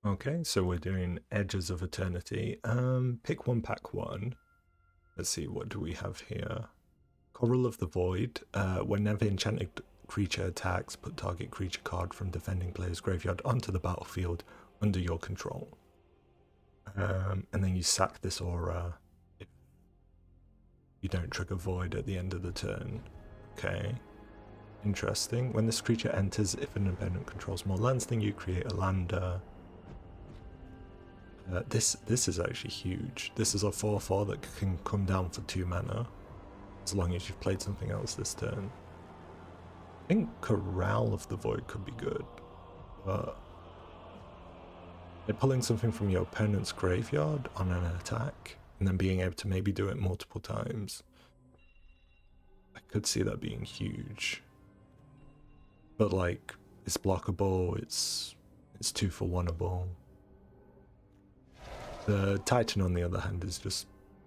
Okay, so we're doing Edges of Eternity. Pick one, pack one. Let's see, what do we have here? Coral of the Void. Whenever enchanted creature attacks, put target creature card from defending player's graveyard onto the battlefield under your control. And then you sack this aura if you don't trigger Void at the end of the turn. Okay. Interesting. When this creature enters, if an opponent controls more lands than you, create a lander. This is actually huge. This is a 4/4 that can come down for 2 mana, as long as you've played something else this turn. I think Corral of the Void could be good, but pulling something from your opponent's graveyard on an attack, and then being able to maybe do it multiple times, I could see that being huge. But like, it's blockable, it's 2 for 1-able. The Titan, on the other hand, is just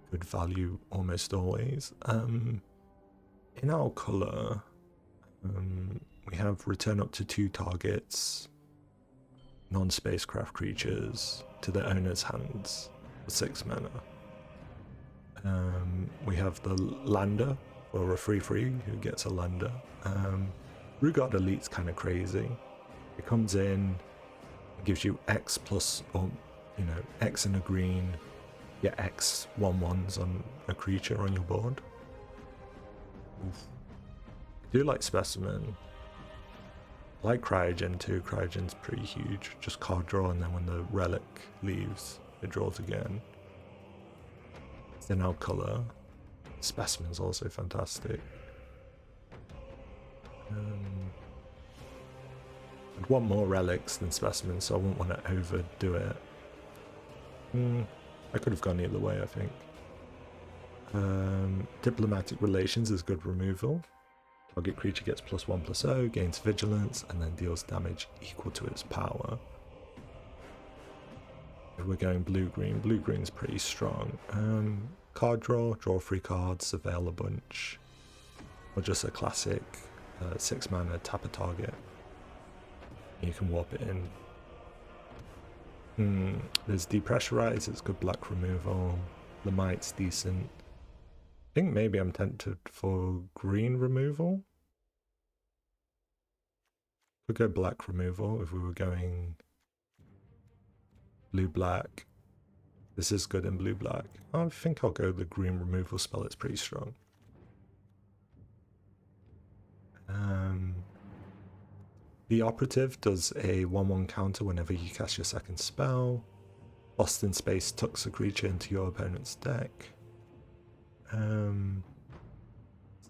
good value almost always. In our colour, we have return up to 2 targets, non-spacecraft creatures, to their owner's hands for 6 mana. We have the Lander, or a free who gets a Lander. Rugard Elite's kind of crazy. It comes in, gives you X plus, or X and a green, get X 1/1s on a creature on your board. Oof. I do like Specimen. I like Cryogen too. Cryogen's pretty huge. Just card draw, and then when the relic leaves, it draws again. Then our colour. Specimen's also fantastic. I'd want more relics than Specimen, so I wouldn't want to overdo it. I could have gone either way, I think. Diplomatic Relations is good removal. Target creature gets +1/+0, gains vigilance, and then deals damage equal to its power. If we're going blue-green, blue-green's pretty strong. Card draw 3 cards, surveil a bunch. Or just a classic 6 mana, tap a target. You can warp it in. There's Depressurize, it's good black removal. Lamite's decent. I think maybe I'm tempted for green removal. Could go black removal if we were going blue-black. This is good in blue-black. I think I'll go the green removal spell, it's pretty strong. The Operative does a 1/1 counter whenever you cast your second spell. Lost in Space tucks a creature into your opponent's deck. It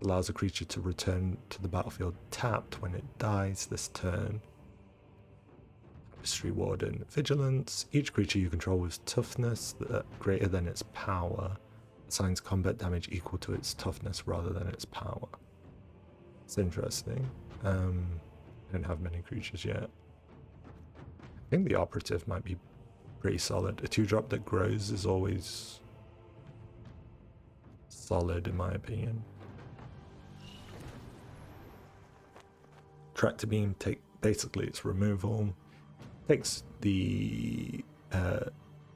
allows a creature to return to the battlefield tapped when it dies this turn. Tapestry Warden. Vigilance. Each creature you control with toughness greater than its power assigns combat damage equal to its toughness rather than its power. It's interesting. I don't have many creatures yet. I think the Operative might be pretty solid. A 2-drop that grows is always solid in my opinion. Tractor Beam, basically it's removal. Takes the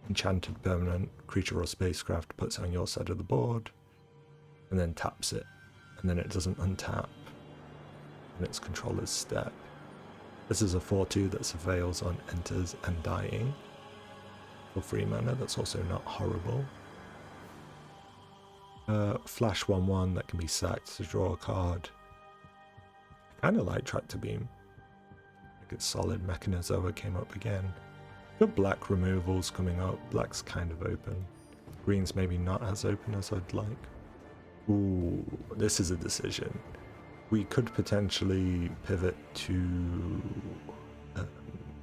enchanted permanent creature or spacecraft, puts it on your side of the board, and then taps it. And then it doesn't untap in its controller's step. This is a 4/2 that surveils on enters and dying. For 3 mana, that's also not horrible. Flash 1/1 that can be sacked to draw a card. I kind of like Tractor Beam. I think it's solid. Mechanozoa came up again. Good black removals coming up. Black's kind of open. Green's maybe not as open as I'd like. Ooh, this is a decision. We could potentially pivot to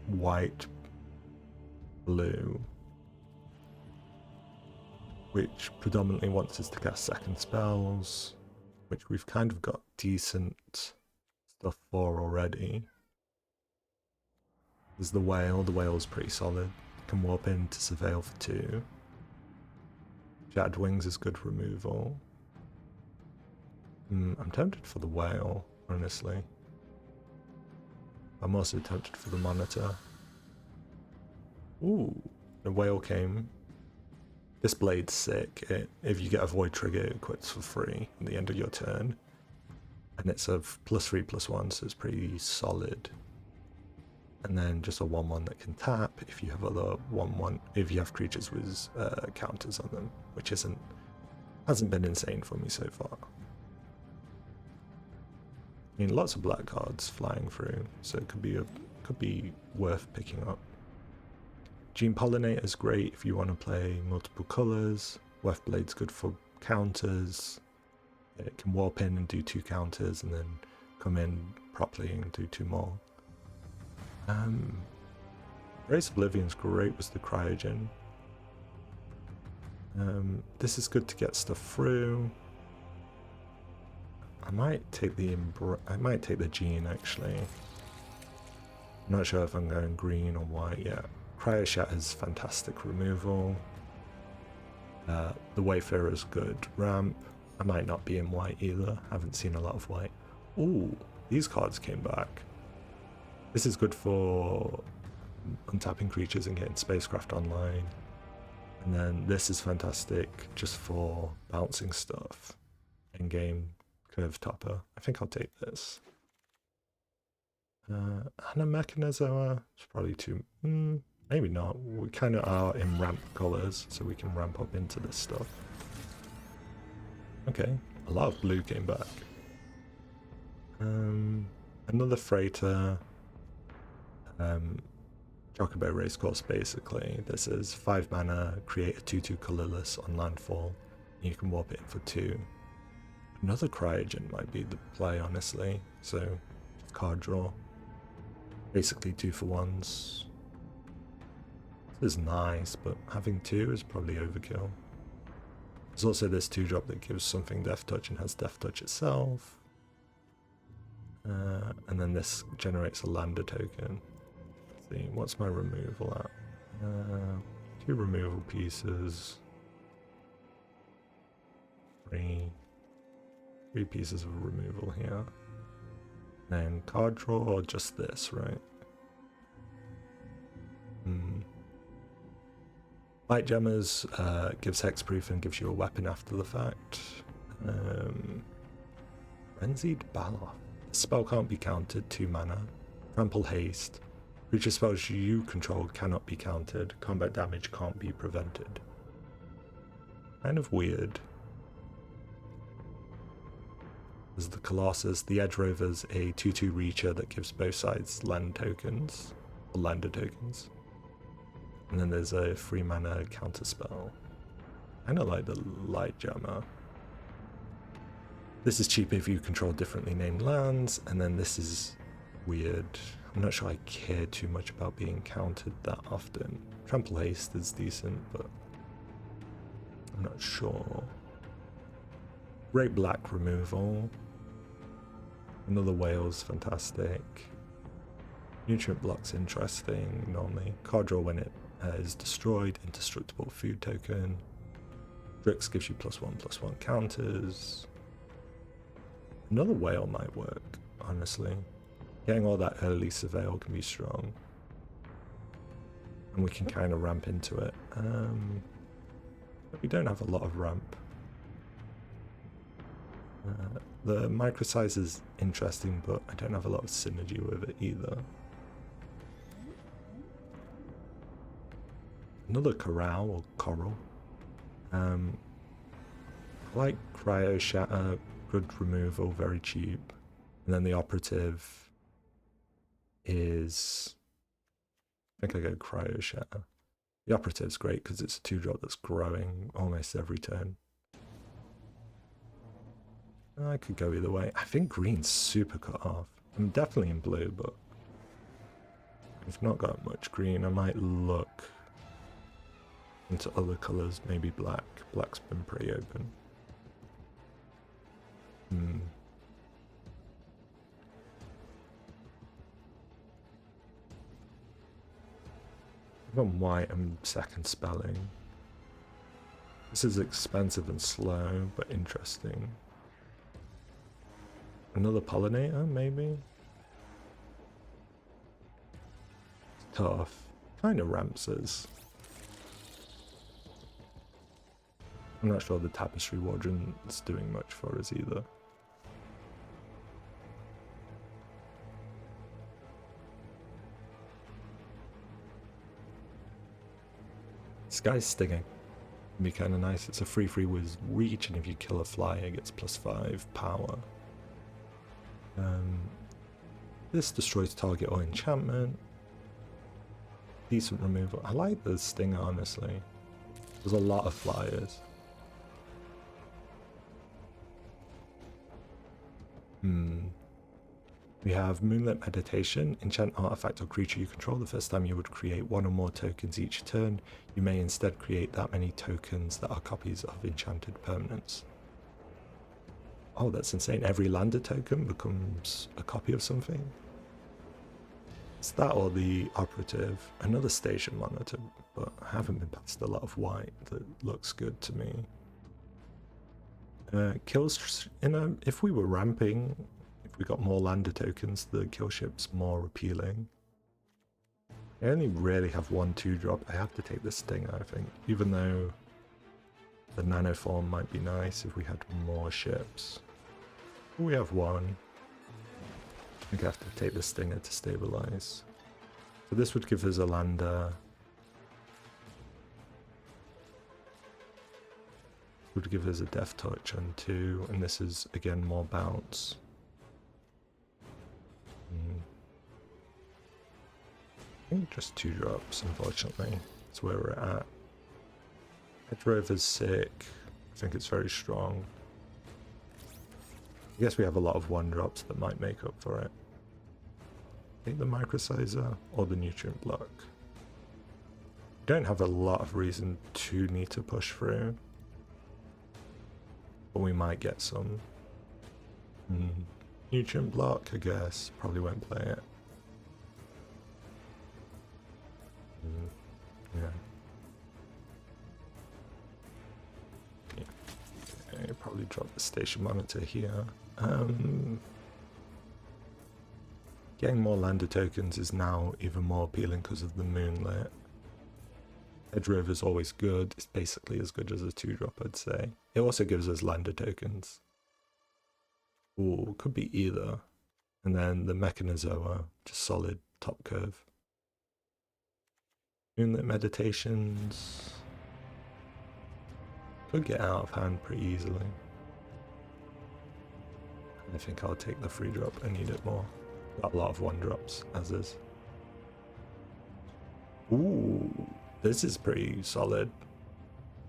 white, blue, which predominantly wants us to cast second spells, which we've kind of got decent stuff for already. There's the Whale. The Whale's pretty solid. Can warp in to surveil for 2. Shattered Wings is good removal. I'm tempted for the Whale, honestly. I'm also tempted for the Monitor. Ooh, the whale came. This blade's sick. If you get a void trigger, it quits for free at the end of your turn. And it's a +3/+1, so it's pretty solid. And then just a 1/1 that can tap if you have other 1/1, if you have creatures with counters on them, which hasn't been insane for me so far. I mean, lots of black cards flying through, so it could be worth picking up. Gene Pollinator is great if you want to play multiple colors. Weft Blade's good for counters. It can warp in and do 2 counters, and then come in properly and do 2 more. Race Oblivion's great with the Cryogen. This is good to get stuff through. I might take the Gene actually. I'm not sure if I'm going green or white yet. Cryoshatter is fantastic removal. The Wayfarer is good ramp. I might not be in white either. Haven't seen a lot of white. Ooh, these cards came back. This is good for untapping creatures and getting spacecraft online. And then this is fantastic just for bouncing stuff. In-game curve topper. I think I'll take this. And a Mechanozoa. It's probably too... maybe not. We kind of are in ramp colors, so we can ramp up into this stuff. Okay, a lot of blue came back. Another freighter. Chocobo Racecourse basically. This is 5 mana, create a 2/2 colorless on landfall. You can warp it in for 2. Another Cryogen might be the play, honestly. So, card draw. Basically 2-for-1s. This is nice, but having 2 is probably overkill. There's also this 2-drop that gives something Death Touch and has Death Touch itself. And then this generates a lander token. Let's see, what's my removal at? 2 removal pieces. 3 pieces of removal here. Then card draw or just this, right? Light Gemmers gives hexproof and gives you a weapon after the fact. Frenzied Baloth. The spell can't be countered, 2 mana. Trample Haste. Creature spells you control cannot be countered. Combat damage can't be prevented. Kind of weird. There's the Colossus. The Edge Rover's a 2/2 Reacher that gives both sides land tokens. Or lander tokens. And then there's a 3 mana counter spell. Kinda like the Light Jammer. This is cheap if you control differently named lands, and then this is weird. I'm not sure I care too much about being countered that often. Trample Haste is decent, but I'm not sure. Great Black removal. Another Whale's fantastic. Nutrient Block's interesting normally. Card draw when it is destroyed. Indestructible food token. Drix gives you +1/+1 counters. Another Whale might work, honestly. Getting all that early Surveil can be strong. And we can kind of ramp into it. But we don't have a lot of ramp. The Microsizer is interesting, but I don't have a lot of synergy with it either. Another Corral or Coral. I like Cryoshatter, good removal, very cheap. And then the Operative is... I think I go Cryoshatter. The Operative's great because it's a 2-drop that's growing almost every turn. I could go either way. I think green's super cut off. I'm definitely in blue, but I've not got much green. I might look into other colours, maybe black. Black's been pretty open. Even white, I'm second spelling. This is expensive and slow, but interesting. Another Pollinator, maybe? It's tough. kind of ramps us. I'm not sure the Tapestry Warden is doing much for us either. Skystinger can be kind of nice. It's a free with reach, and if you kill a flyer, it gets +5 power. This destroys target or enchantment. Decent removal. I like the Stinger, honestly. There's a lot of flyers. We have Moonlit Meditation. Enchant artifact or creature you control. The first time you would create one or more tokens each turn. You may instead create that many tokens that are copies of enchanted permanents. Oh, that's insane. Every lander token becomes a copy of something. It's that or the Operative. Another station monitor, but I haven't been past a lot of white that looks good to me. Kills, if we were ramping, if we got more lander tokens, the kill ship's more appealing. I only really have 1 2-drop. I have to take the Stinger, I think, even though the nanoform might be nice if we had more ships. We have 1. I think I have to take the Stinger to stabilize. So this would give us a lander. Would give us a Death Touch on 2, and this is again more bounce. I think just 2 drops, unfortunately. That's where we're at. Edge Rover's sick. I think it's very strong. I guess we have a lot of 1-drops that might make up for it. Take the Microsizer or the Nutrient Block. Don't have a lot of reason to need to push through, but we might get some. Nutrient Block, I guess. Probably won't play it. Yeah. Okay, probably drop the station monitor here. Getting more lander tokens is now even more appealing because of the Moonlit. Edge Rover is always good. It's basically as good as a 2-drop, I'd say. It also gives us lander tokens. Ooh, could be either. And then the Mechanozoa, just solid top curve. Moonlit Meditations could get out of hand pretty easily. I think I'll take the 3-drop. I need it more. Got a lot of 1-drops, as is. Ooh, this is pretty solid.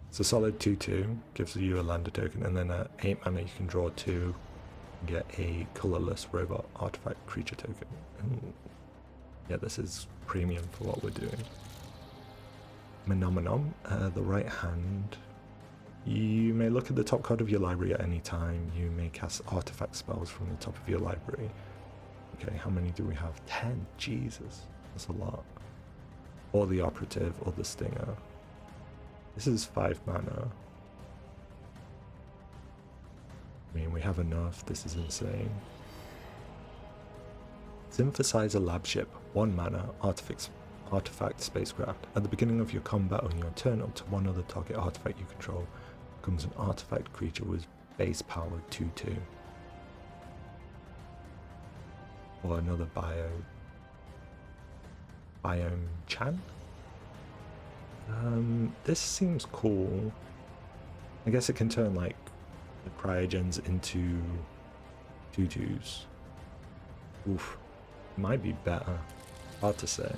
It's a solid 2/2, gives you a lander token, and then at 8 mana you can draw 2 and get a colorless robot artifact creature token. And yeah, this is premium for what we're doing. Menomenon, the right hand. You may look at the top card of your library at any time. You may cast artifact spells from the top of your library. Okay, how many do we have? 10. Jesus, that's a lot. Or the Operative, or the Stinger. This is 5 mana. I mean, we have enough. This is insane. Synthesizer Lab Ship, 1 mana, artifact spacecraft. At the beginning of your combat on your turn, up to 1 other target artifact you control becomes an artifact creature with base power 2/2. Or another Biomechan. This seems cool. I guess it can turn like the cryogens into 2/2s. Oof, might be better. Hard to say.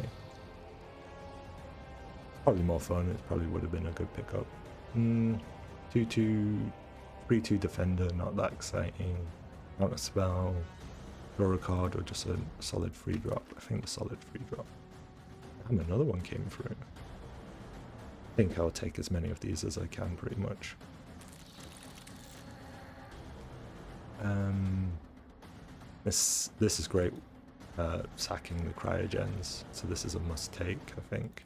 Probably more fun. It probably would have been a good pickup. 2/2, 3/2 defender. Not that exciting. Not a spell. Draw a card or just a solid 3-drop. I think the solid 3-drop. And another one came through. I think I'll take as many of these as I can, pretty much. This is great. Sacking the cryogens, so this is a must take, I think.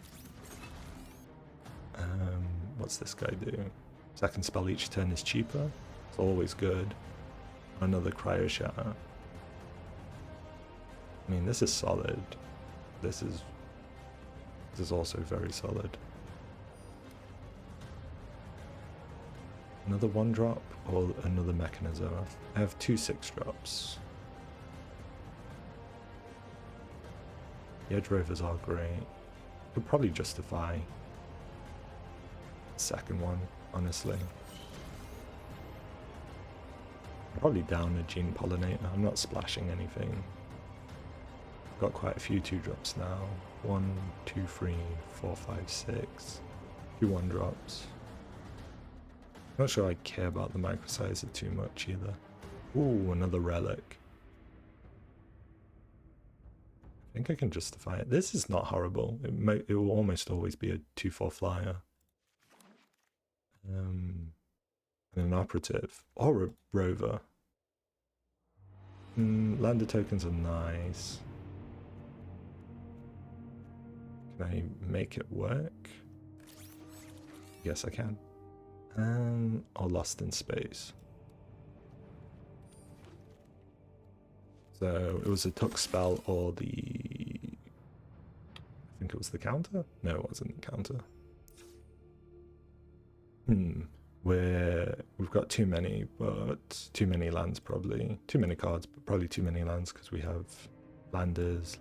What's this guy do? Second spell each turn is cheaper. It's always good. Another Cryoshatter. I mean, this is solid. This is This is also very solid. Another 1-drop or another Mechanozoa? I have 2 6-drops. The Edge Rovers are great. Could probably justify the second one, honestly. Probably down a Gene Pollinator. I'm not splashing anything. Got quite a few 2-drops now. 1, 2, 3, 4, 5, 6. 2 1-drops. Not sure I care about the Microsizer too much either. Ooh, another Relic. I think I can justify it. This is not horrible. It will almost always be a 2/4 flyer. And an Operative. Or a Rover. Lander tokens are nice. Can I make it work? Yes, I can. Or Lost in Space. So it was a Tuck spell or the... I think it was the counter? No, it wasn't the counter. We've got too many, but too many lands probably. Too many cards, but probably too many lands because we have landers,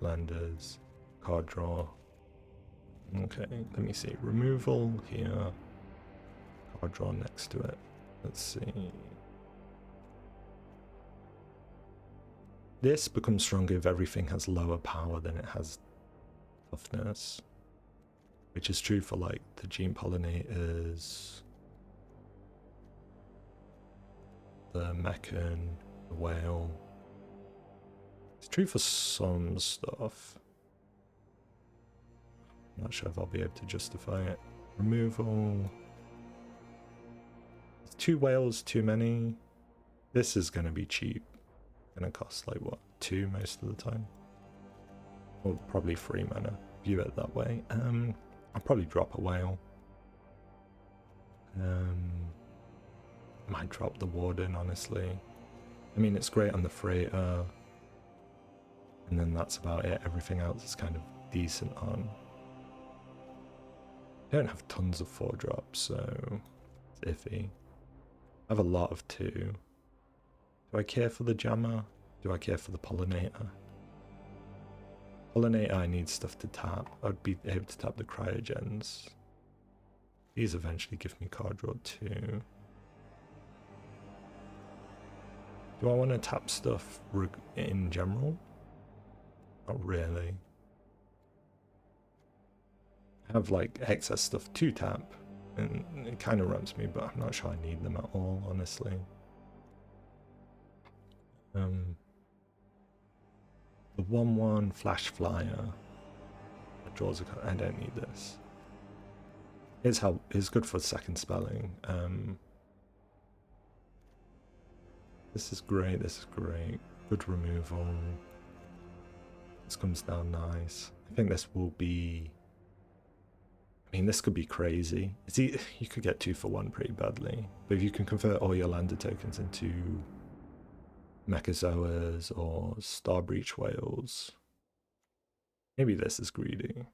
card draw. Okay, let me see. Removal here. Card draw next to it. Let's see. This becomes stronger if everything has lower power than it has toughness. Which is true for like the Gene Pollinators, the Mechan, the Whale. It's true for some stuff. Not sure if I'll be able to justify it. Removal. 2 whales too many. This is going to be cheap. Going to cost like what, 2 most of the time? Or probably 3 mana. View it that way. I'll probably drop a whale. Might drop the Warden, honestly. I mean, it's great on the Freighter. And then that's about it. Everything else is kind of decent on. I don't have tons of 4-drops, so it's iffy. I have a lot of 2. Do I care for the Jammer? Do I care for the Pollinator? Pollinator, I need stuff to tap. I'd be able to tap the Cryogens. These eventually give me card draw too. Do I want to tap stuff in general? Not really. I have like excess stuff to tap, and it kind of rumps me, but I'm not sure I need them at all, honestly. The 1/1 Flash Flyer that draws a card. I don't need this. It's good for second spelling. This is great. This is great. Good removal. This comes down nice. I think this will be. I mean, this could be crazy. You could get 2 for 1 pretty badly, but if you can convert all your lander tokens into Mechanozoas or Starbreach Whales, maybe this is greedy.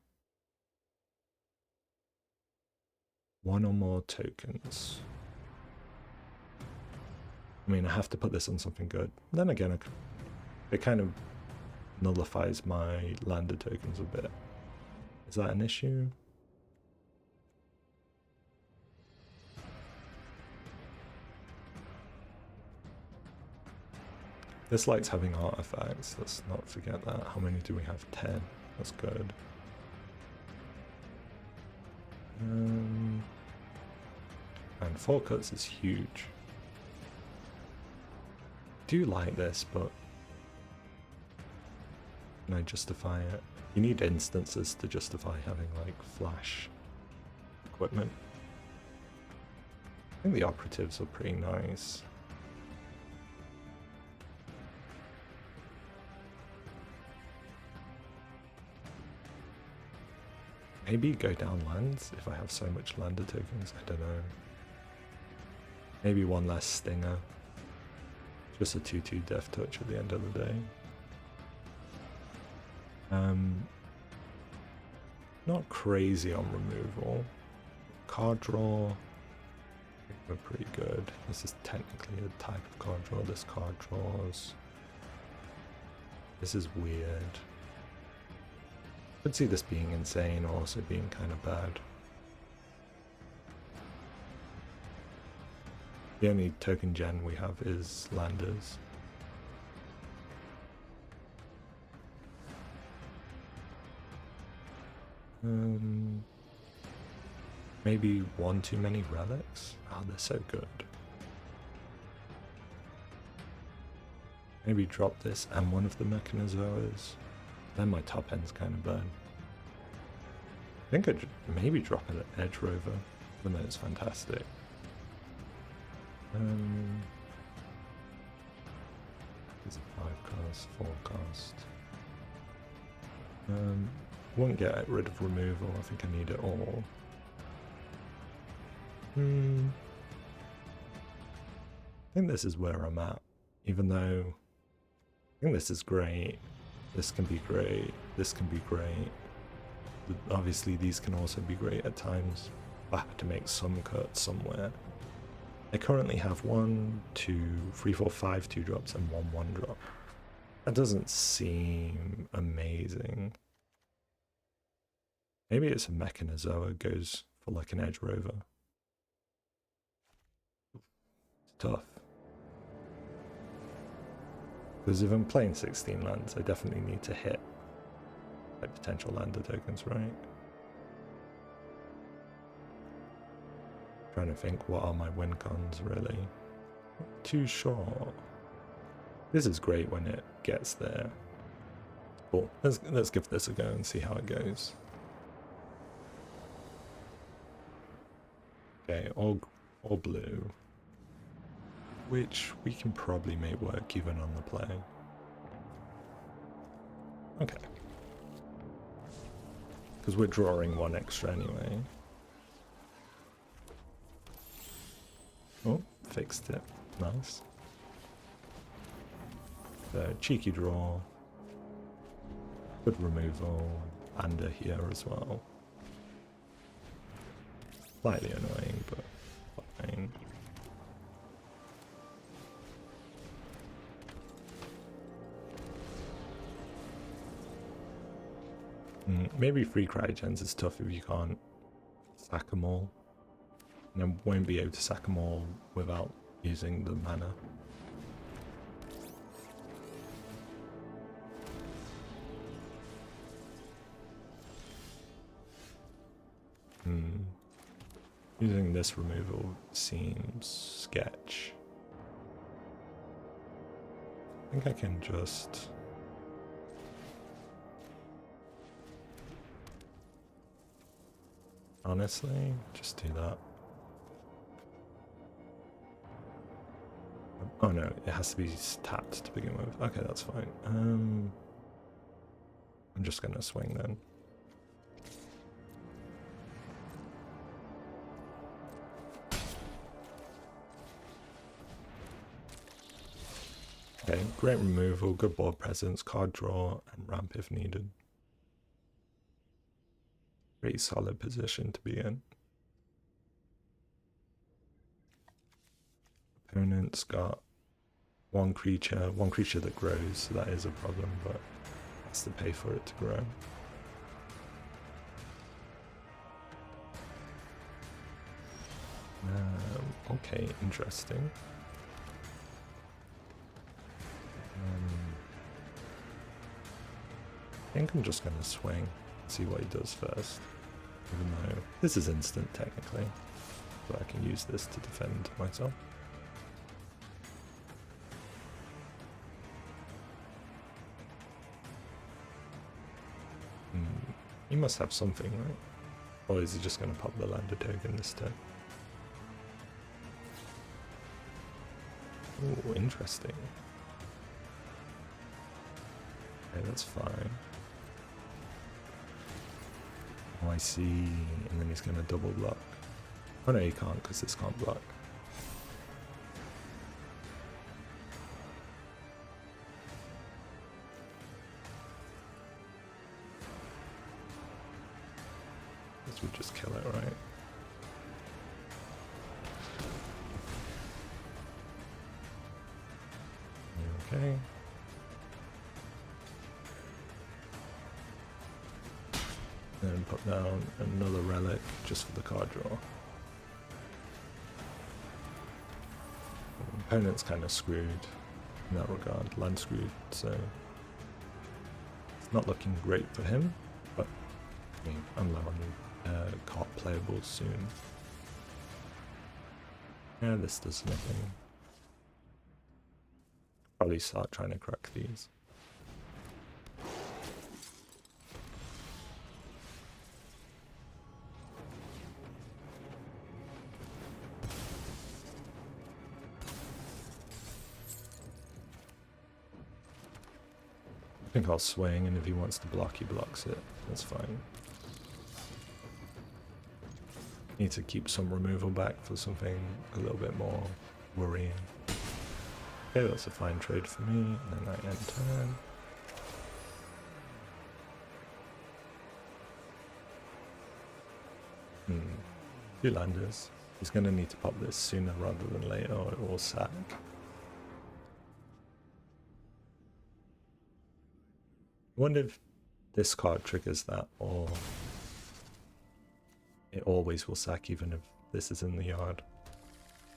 1 or more tokens. I mean, I have to put this on something good. Then again, it kind of nullifies my lander tokens a bit. Is that an issue? This likes having artifacts, let's not forget that. How many do we have? 10. That's good. And 4 cuts is huge. I do like this, but can I justify it? You need instances to justify having like flash equipment. I think the operatives are pretty nice. Maybe go down lands if I have so much lander tokens. I don't know. Maybe 1 less Stinger. Just a 2/2 Death Touch at the end of the day. Not crazy on removal. Card draw, I think we're pretty good. This is technically a type of card draw. This card draws. This is weird. Could see this being insane or also being kind of bad. The only token gen we have is landers. Maybe one too many relics? Oh, they're so good. Maybe drop this and one of the Mechanozoas. Then my top end's kind of bad. I think I'd maybe drop it at Edge Rover, even though it's fantastic. It's a 5 cast, 4 cast. Won't get rid of removal, I think I need it all. I think this is where I'm at, even though I think this is great, this can be great, this can be great. Obviously these can also be great at times, but I have to make some cuts somewhere. I currently have 1, 2, 3, 4, 5 2-drops and 1 1-drop. That doesn't seem amazing. Maybe it's a Mechanozoa goes for like an Edge Rover. It's tough. Because if I'm playing 16 lands, I definitely need to hit like potential lander tokens, right? Trying to think, what are my win cons really? Not too sure. This is great when it gets there. Cool. Let's give this a go and see how it goes. Okay, all blue, which we can probably make work even on the play. Okay. Because we're drawing 1 extra anyway. Oh, fixed it. Nice. So, cheeky draw. Good removal. Lander here as well. Slightly annoying, but fine. Maybe 3 cryogens is tough if you can't sack them all. And I won't be able to sack them all without using the mana. Using this removal seems sketch. I think I can just... honestly, just do that. Oh no, it has to be tapped to begin with. Okay, that's fine. I'm just gonna swing then. Okay, great removal, good board presence, card draw, and ramp if needed. Pretty solid position to be in. Opponent's got one creature that grows, so that is a problem, but has to pay for it to grow. Okay, interesting. I think I'm just going to swing, see what he does first, even though this is instant technically, but I can use this to defend myself. He must have something, right? Or is he just going to pop the lander token this turn? Oh, interesting. Okay, that's fine. Oh, I see. And then he's going to double block. Oh no, he can't because this can't block. Guess we just kill it, right? Okay. And put down another relic just for the card draw. Opponent's kind of screwed in that regard, land screwed, so it's not looking great for him, but I mean, I'm low on card playables soon. Yeah, this does nothing. Probably start trying to crack these. I think I'll swing, and if he wants to block, he blocks it. That's fine. Need to keep some removal back for something a little bit more worrying. Okay, that's a fine trade for me, and then I end turn. Two landers. He's going to need to pop this sooner rather than later, or it will sack. I wonder if this card triggers that, or it always will sack even if this is in the yard.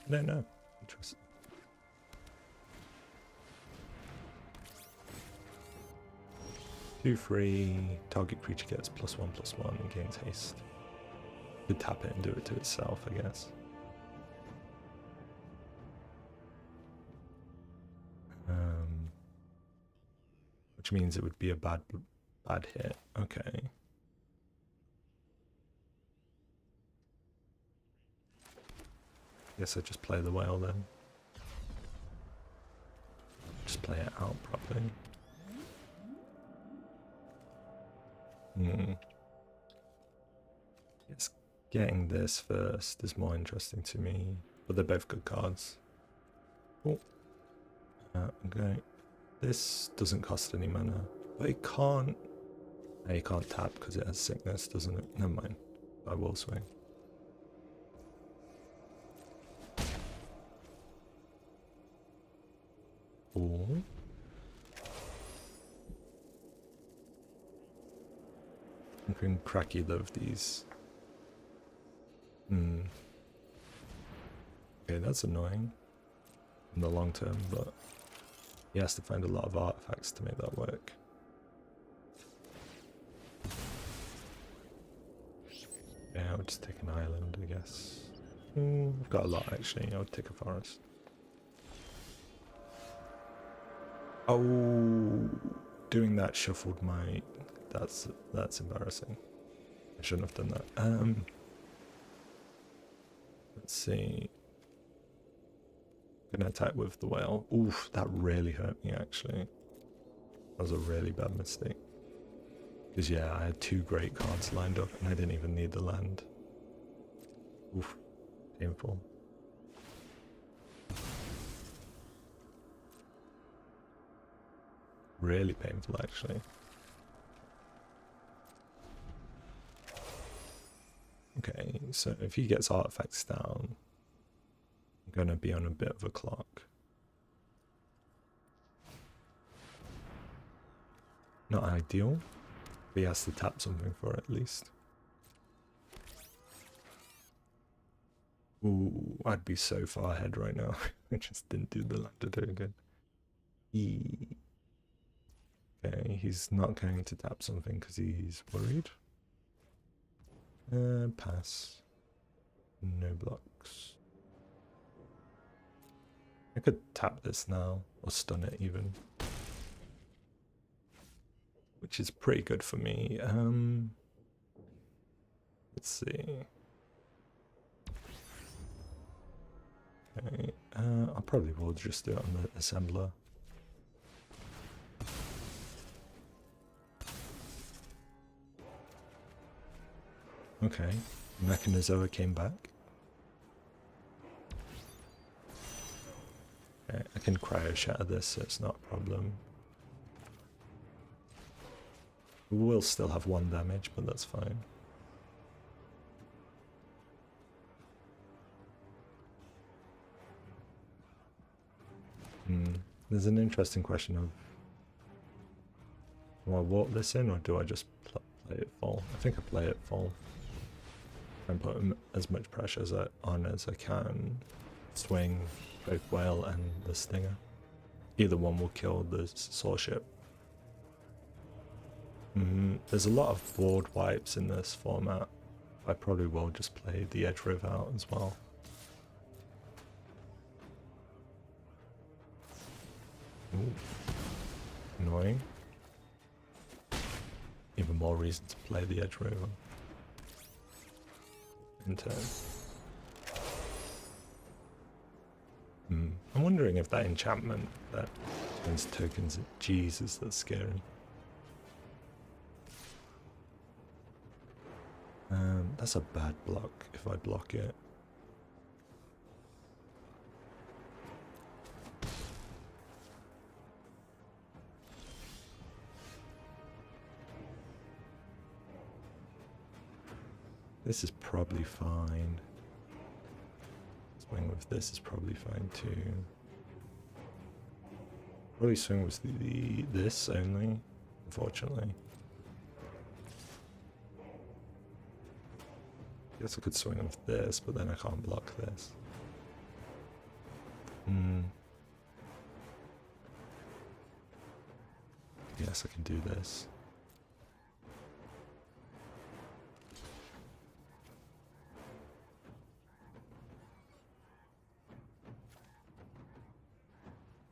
I don't know. Interesting. Two free, target creature gets +1/+1 and gains haste. Could tap it and do it to itself, I guess. Which means it would be a bad hit. Okay. Guess I just play the whale then. Just play it out properly. Yes, getting this first is more interesting to me, but they're both good cards. Oh. Okay. This doesn't cost any mana, but it can't. No, you can't tap because it has sickness, doesn't it? Never mind. I will swing. Oh. I can crack either of these. Okay, that's annoying in the long term, but he has to find a lot of artifacts to make that work. Yeah, I would just take an island, I guess. I've got a lot actually. I would take a forest. Oh, doing that shuffled my. That's embarrassing. I shouldn't have done that. Let's see. Gonna attack with the whale. Oof, that really hurt me actually. That was a really bad mistake. Because yeah, I had two great cards lined up and I didn't even need the land. Oof, painful. Really painful actually. Okay, so if he gets artifacts down, I'm gonna be on a bit of a clock. Not ideal, but he has to tap something for it at least. Ooh, I'd be so far ahead right now. I just didn't do the lander token. Okay, he's not going to tap something because he's worried. Pass. No blocks. I could tap this now, or stun it even. Which is pretty good for me. Let's see. Okay, I probably will just do it on the assembler. Okay, Mechanozoa came back. Okay, I can Cryoshatter this, so it's not a problem. We'll still have 1 damage, but that's fine. There's an interesting question of, do I walk this in or do I just play it full? I think I play it full and put as much pressure on as I can. Swing both Whale and the Stinger. Either one will kill the Saw ship. There's a lot of board wipes in this format. I probably will just play the Edge Rover out as well. Ooh. Annoying. Even more reason to play the Edge Rover. In turn. I'm wondering if that enchantment that turns tokens, Jesus, that's scary. That's a bad block if I block it. This is probably fine. Swing with this is probably fine too. Probably swing with this only, unfortunately. Guess I could swing with this, but then I can't block this. Yes, I can do this.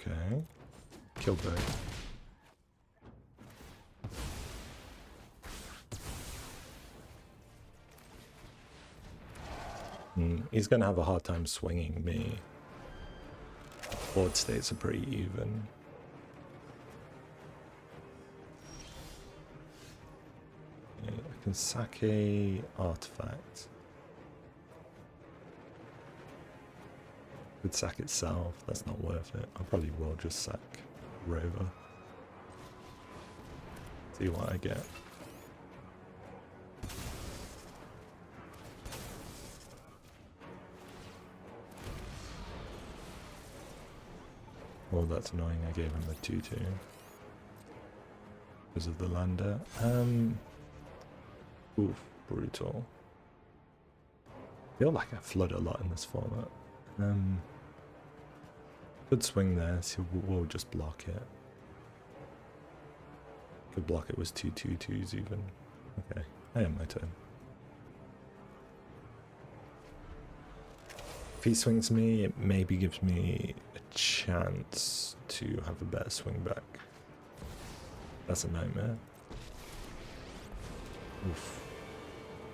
Okay. Kill both. He's going to have a hard time swinging me. Board states are pretty even. Okay, I can sack a artifact. Could sack itself, that's not worth it. I probably will just sack Rover. See what I get. Oh, that's annoying. I gave him a 2-2 because of the lander. Oof, brutal. I feel like I flood a lot in this format. Could swing there, so we'll just block it. Could block it with 2 2-2s even. Okay, I am my turn. If he swings me, it maybe gives me a chance to have a better swing back. That's a nightmare. Oof.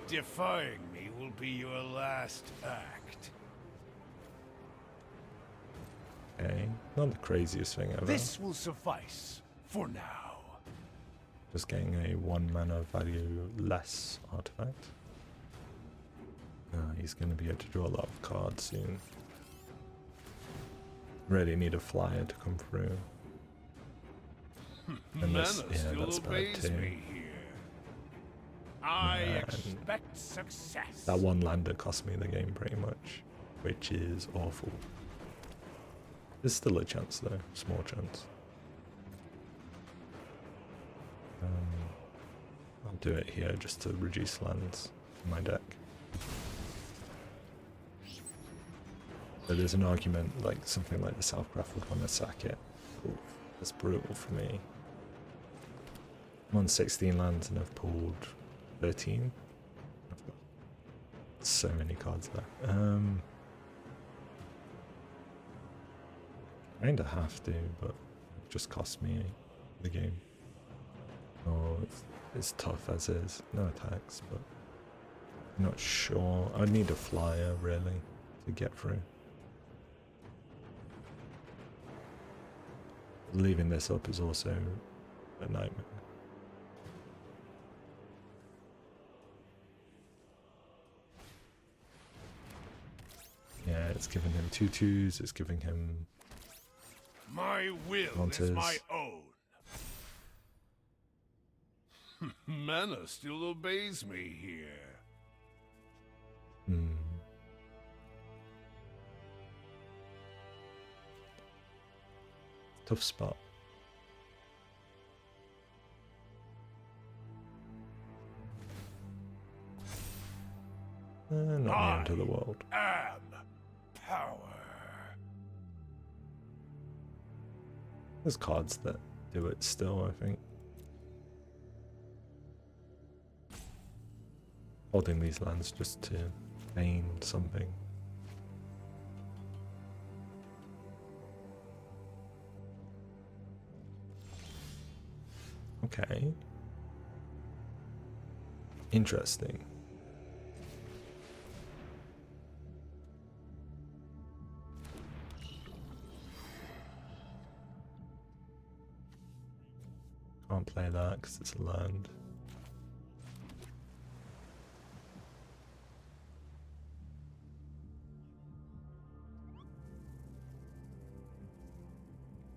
Defying me will be your last act. Okay, not the craziest thing ever. This will suffice for now. Just getting a 1 mana value less artifact. He's going to be able to draw a lot of cards soon. Really need a flyer to come through. And this, yeah, that's bad too. I expect success. That one lander cost me the game pretty much, which is awful. There's still a chance though, small chance. I'll do it here just to reduce lands in my deck. So there's an argument like something like the Selfcraft would want to sack it. Oof, that's brutal for me. I'm on 16 lands and I've pulled 13. I've got so many cards there. Kinda have to, but it just cost me the game. Oh, it's tough as is. No attacks, but I'm not sure. I need a flyer really to get through. Leaving this up is also a nightmare. Yeah, it's giving him 2-2s, it's giving him my will Montes. Is my own. Mana still obeys me here. Tough spot. Not the end of the world. Am power. There's cards that do it still, I think. Holding these lands just to gain something. Okay. Interesting. Can't play that because it's a land.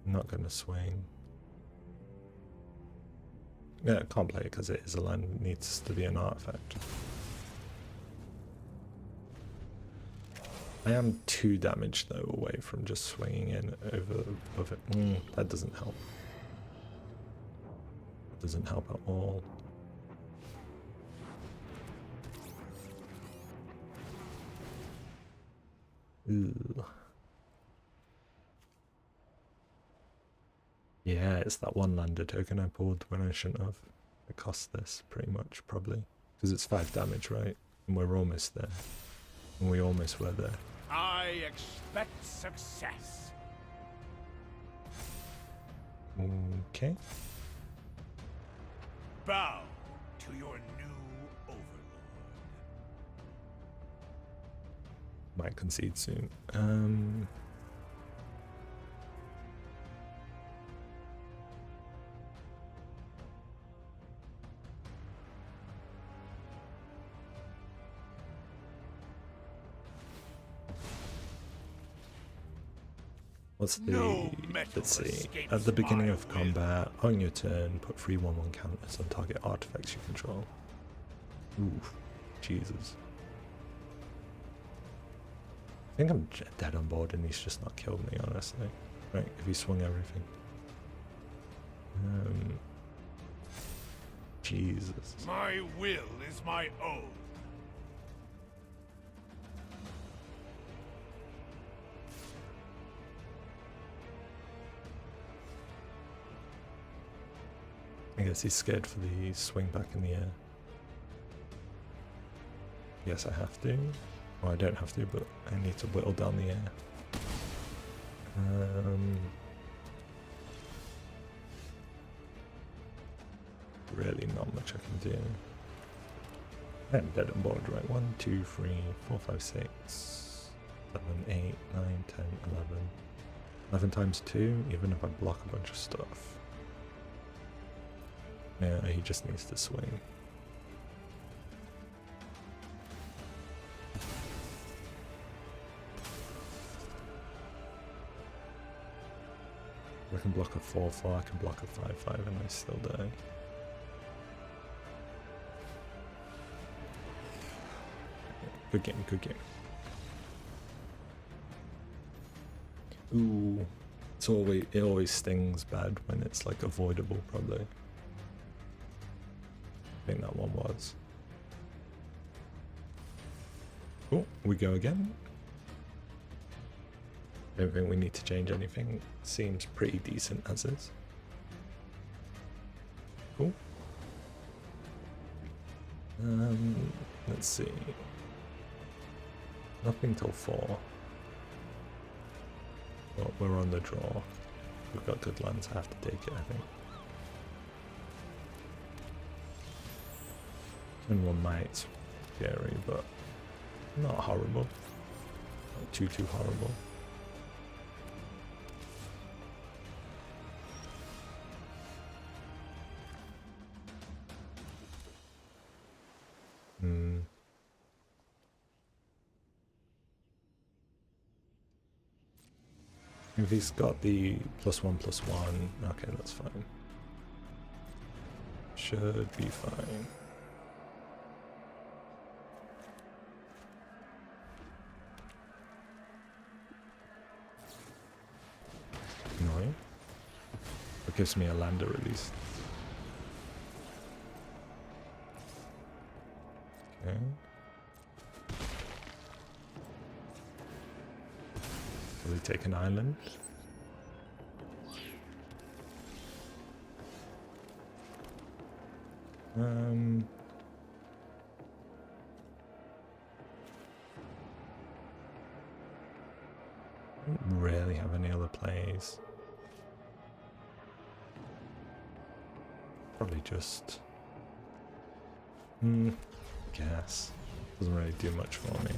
I'm not going to swing. Yeah, I can't play it because it is a land. It needs to be an artifact. I am 2 damage though away from just swinging in over above it. That doesn't help. That doesn't help at all. Ooh. Yeah, it's that 1 lander token I pulled when I shouldn't have. It costs this, pretty much, probably. Because it's 5 damage, right? And we're almost there. And we almost were there. I expect success. Okay. Bow to your new overlord. Might concede soon. Let's see. At the beginning of combat, on your turn, put 3/1/1 counters on target artifacts you control. Oof. Jesus. I think I'm dead on board and he's just not killed me, honestly. Right, if he swung everything. Jesus. My will is my own. I guess he's scared for the swing back in the air. Yes, I have to. Well, I don't have to, but I need to whittle down the air. Really not much I can do. I'm dead on board, right? 1, 2, 3, 4, 5, 6, 7, 8, 9, 10, 11. 11 times 2, even if I block a bunch of stuff. Yeah, he just needs to swing. I can block a 4/4, I can block a 5/5 and I still die. Good game, good game. Ooh, it always stings bad when it's like avoidable, probably. I think that one was. Oh, we go again. Don't think we need to change anything. Seems pretty decent as is. Cool. Let's see. Nothing till 4. But we're on the draw. We've got good lands. I have to take it, I think. And 1 might scary, but not horrible. Not too horrible. If he's got the +1/+1, okay, that's fine. Should be fine. Annoying. Gives me a lander at least. Okay. Will he take an island? Don't really have any other plays. Probably just... guess. Doesn't really do much for me.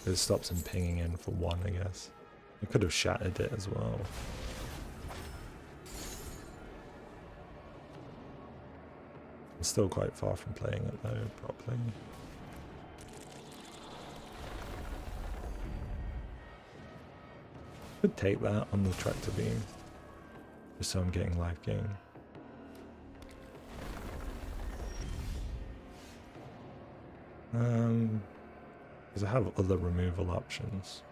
It stops him pinging in for one, I guess. I could have shattered it as well. I'm still quite far from playing it though, properly. Could take that on the tractor beam, just so I'm getting life gain. Because I have other removal options.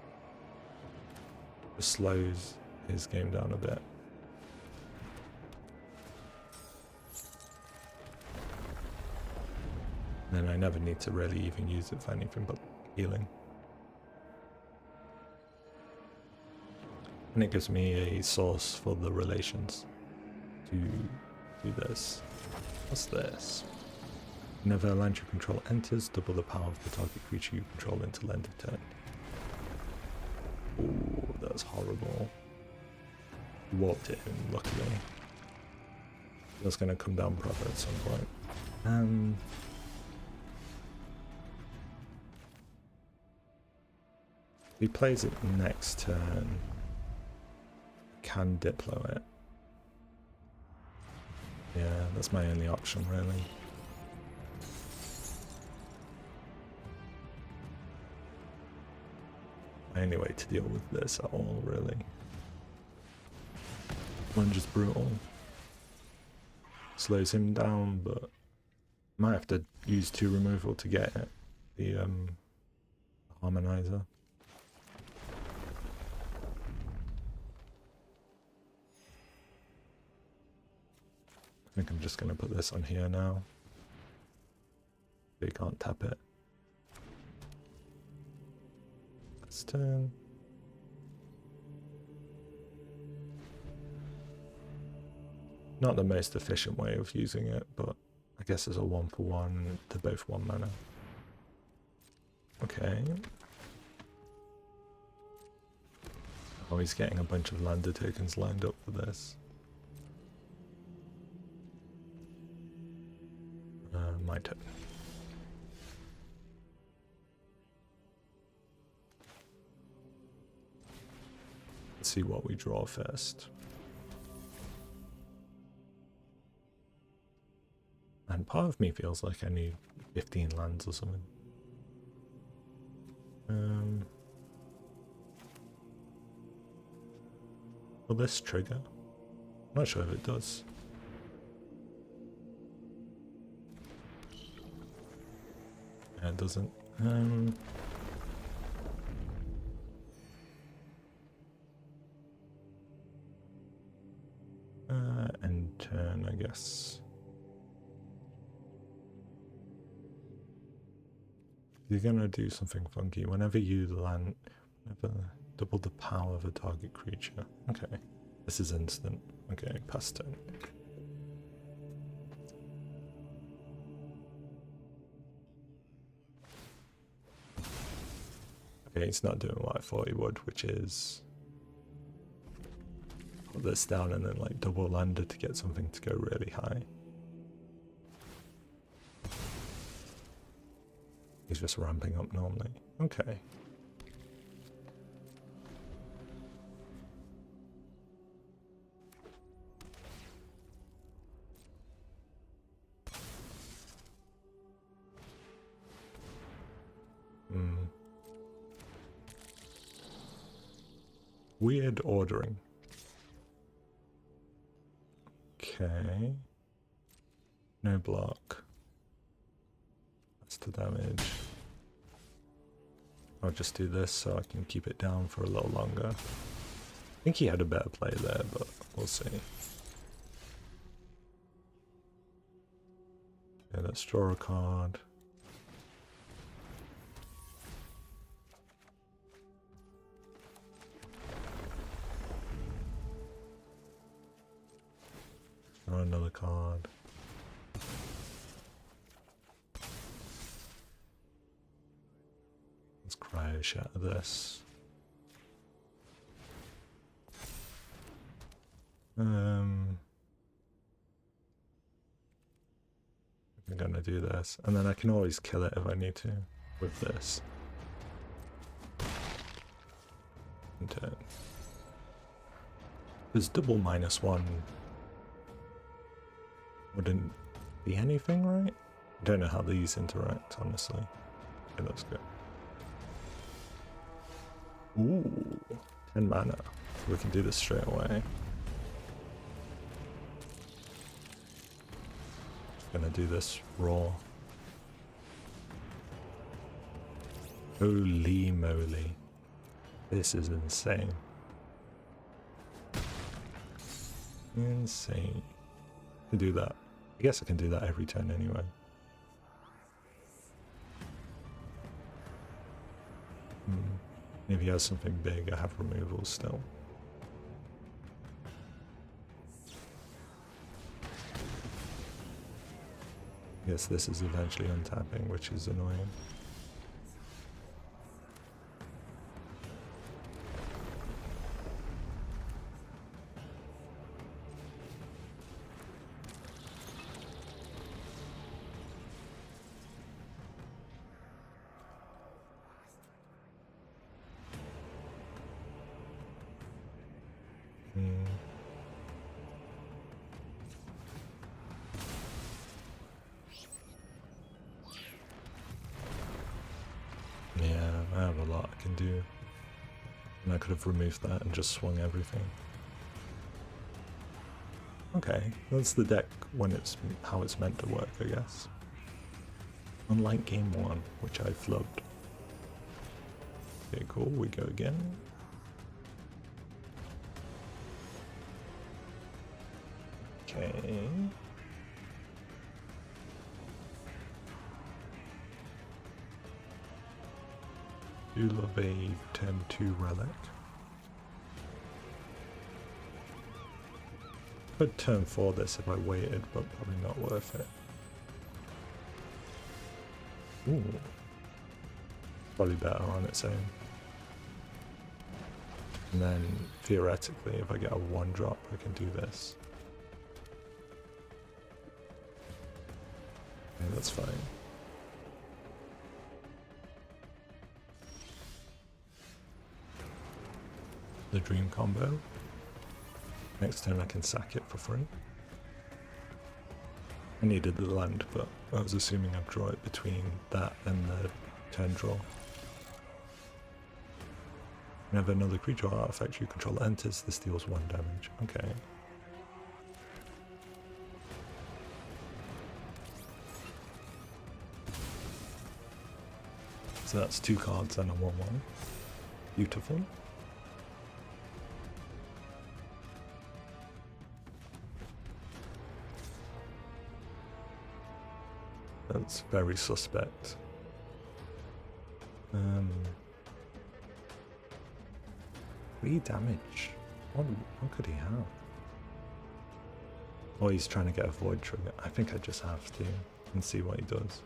Just slows his game down a bit. And I never need to really even use it for anything but healing. And it gives me a source for the relations to do this. What's this? Whenever a land you control enters, double the power of the target creature you control until end of turn. Ooh, that's horrible. Warped it in, luckily. That's going to come down proper at some point. If he plays it next turn, I can Diplo it. Yeah, that's my only option, really. My only way to deal with this at all, really. One just brutal. Slows him down, but might have to use 2 removal to get it. The harmonizer. I think I'm just going to put this on here now. So you can't tap it. This turn. Not the most efficient way of using it, but I guess it's a 1-for-1. They're both 1 mana. Okay. Oh, he's getting a bunch of lander tokens lined up for this. My turn. Let's see what we draw first. And part of me feels like I need 15 lands or something. Will this trigger? I'm not sure if it does. Yeah, it doesn't. End turn, I guess. You're gonna do something funky. Whenever you land, double the power of a target creature. Okay. This is instant. Okay, pass turn. Okay, he's not doing what I thought he would, which is put this down and then like double lander to get something to go really high. He's just ramping up normally. Okay. Weird ordering. Okay. No block. That's the damage. I'll just do this so I can keep it down for a little longer. I think he had a better play there, but we'll see. Yeah, let's draw a card. Draw another card. Let's Cryoshatter this. I'm gonna do this, and then I can always kill it if I need to with this. And there's double -1 wouldn't be anything, right? I don't know how these interact, honestly. Okay, that's good. Ooh, 10 mana. We can do this straight away. Gonna do this raw. Holy moly. This is insane. Insane. I can do that. I guess I can do that every turn anyway. If he has something big, I have removal still. I guess this is eventually untapping, which is annoying. Yeah, I have a lot I can do. And I could have removed that and just swung everything. Okay, that's the deck when it's how it's meant to work, I guess. Unlike game 1, which I flubbed. Okay, cool, we go again. Okay. Illvoi turn 2 relic. Could turn 4 this if I waited, but probably not worth it. Ooh. Probably better on its own. And then theoretically, if I get a 1-drop, I can do this. Yeah, that's fine. The dream combo. Next turn I can sack it for free. I needed the land, but I was assuming I'd draw it between that and the turn draw. Whenever another creature or artifact you control enters, this deals 1 damage. Okay. So that's 2 cards and a 1/1. Beautiful. That's very suspect. 3 damage. What could he have? Oh, he's trying to get a void trigger. I think I just have to and see what he does.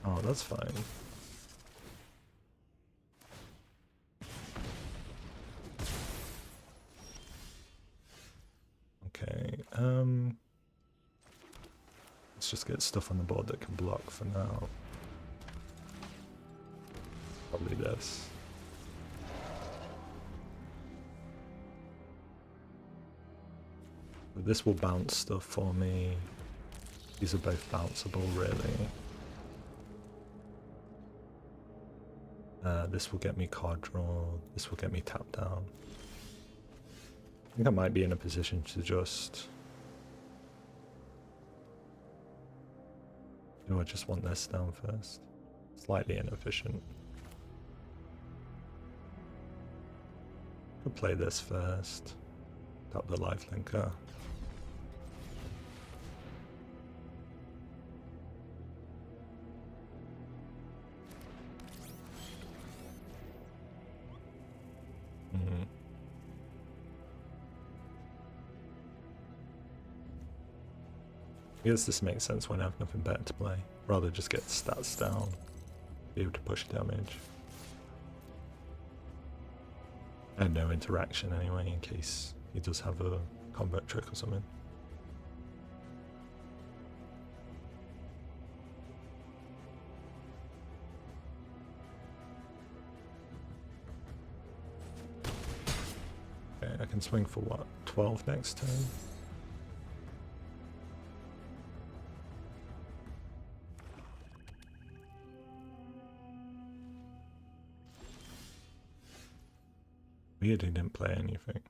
Oh, that's fine. Okay, let's just get stuff on the board that can block for now. Probably this. But this will bounce stuff for me. These are both bounceable, really. This will get me card draw. This will get me tap down. I think I might be in a position to just... Do I just want this down first? Slightly inefficient. Could might play this first. Tap the lifelinker. I guess this makes sense when I have nothing better to play. Rather just get stats down, be able to push damage. And no interaction anyway, in case he does have a combat trick or something. Okay, I can swing for what, 12 next turn? Weird he didn't play anything.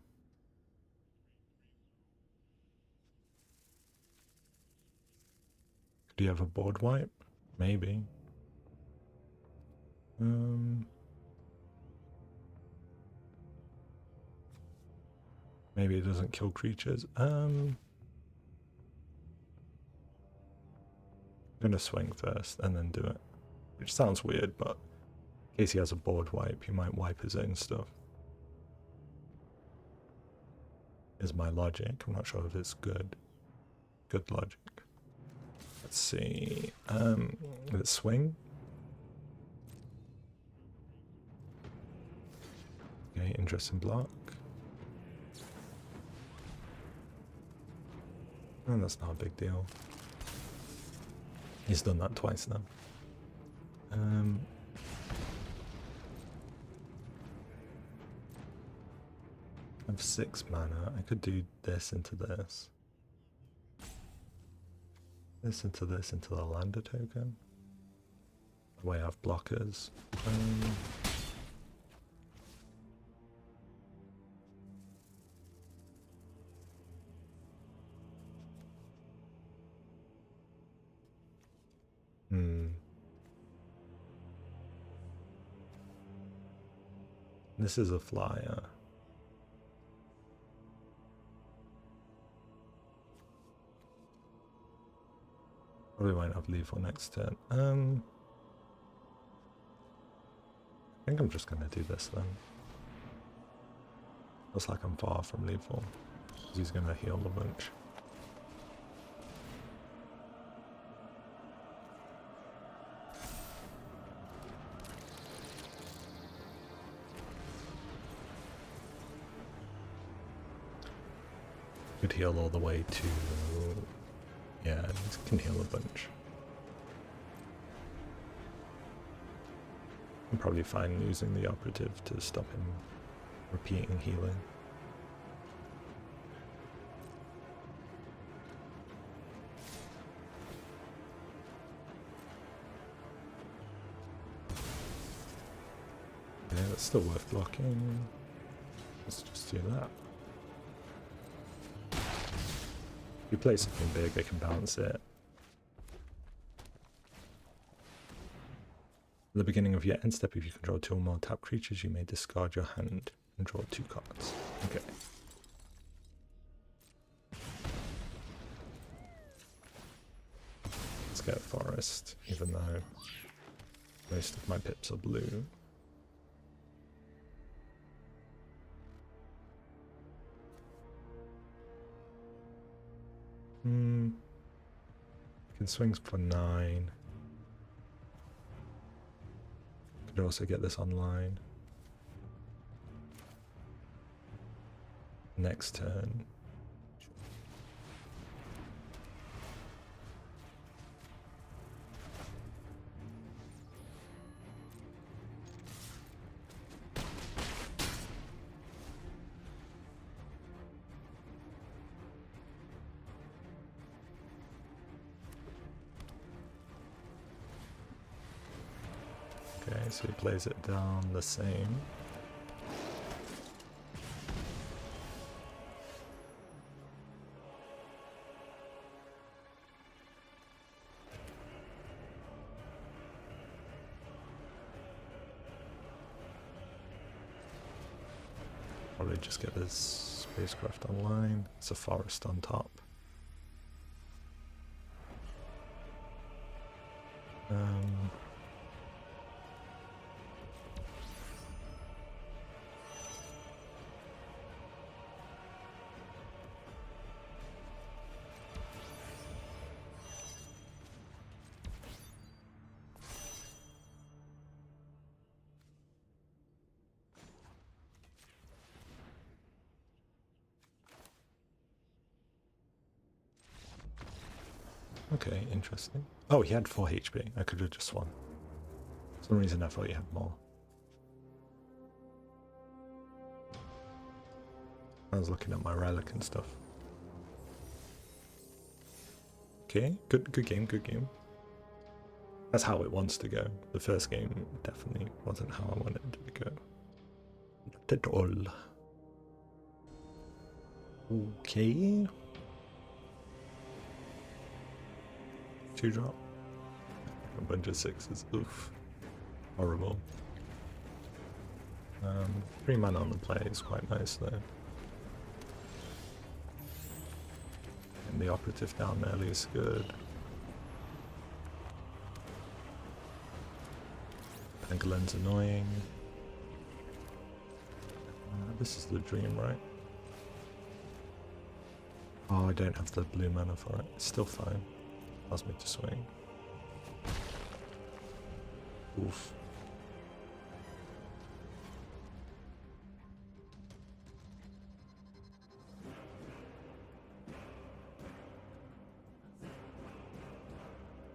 Could he have a board wipe? Maybe. Maybe it doesn't kill creatures. I'm gonna swing first and then do it. Which sounds weird, but in case he has a board wipe, he might wipe his own stuff. Is my logic. I'm not sure if it's good. Good logic. Let's see. Let's swing. Okay, interesting block. And that's not a big deal. He's done that twice now. I have 6 mana. I could do this into this. This into this into the lander token. The way I have blockers. This is a flyer. Probably won't have lethal next turn. I think I'm just gonna do this then. Looks like I'm far from lethal. He's gonna heal a bunch. Could heal all the way to... yeah, he can heal a bunch. I'm probably fine using the operative to stop him repeating healing. Yeah, that's still worth blocking. Let's just do that. If you play something big, I can bounce it. At the beginning of your end step, if you control 2 or more tap creatures, you may discard your hand and draw 2 cards. Okay. Let's get forest, even though most of my pips are blue. I can swing for 9. Could also get this online. Next turn. Okay, so he plays it down the same. probably just get this spacecraft online. It's a forest on top. Okay, interesting. Oh, he had 4 HP. I could have just won. For some reason I thought he had more. I was looking at my relic and stuff. Okay, good game, good game. That's how it wants to go. The first game definitely wasn't how I wanted it to go. Not at all. Okay. 2-drop. A bunch of 6s. Oof. Horrible. 3 mana on the play is quite nice though. And the operative down early is good. Pangolin's annoying. This is the dream, right? Oh, I don't have the blue mana for it. It's still fine. Allows me to swing. Oof.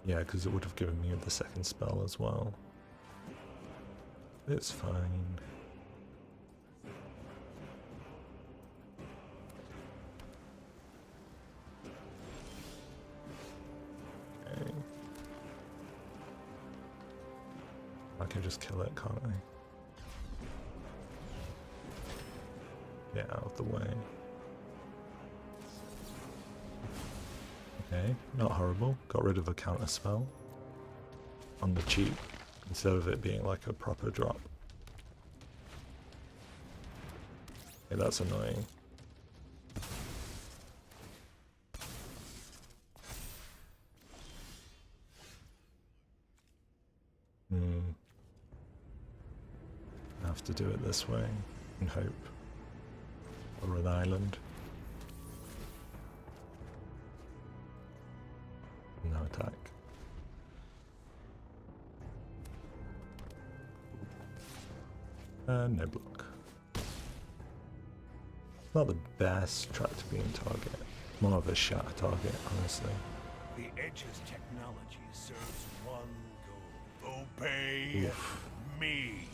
Yeah, because it would have given me the second spell as well. It's fine. Okay. I can just kill it, can't I? Get out of the way. Okay, not horrible. Got rid of a counter spell on the cheap instead of it being like a proper drop. Okay, that's annoying. I have to do it this way and hope. Or an island. No attack. No block. Not the best track to be in target. More of a shatter target, honestly. The Edge's technology serves one goal. Obey me.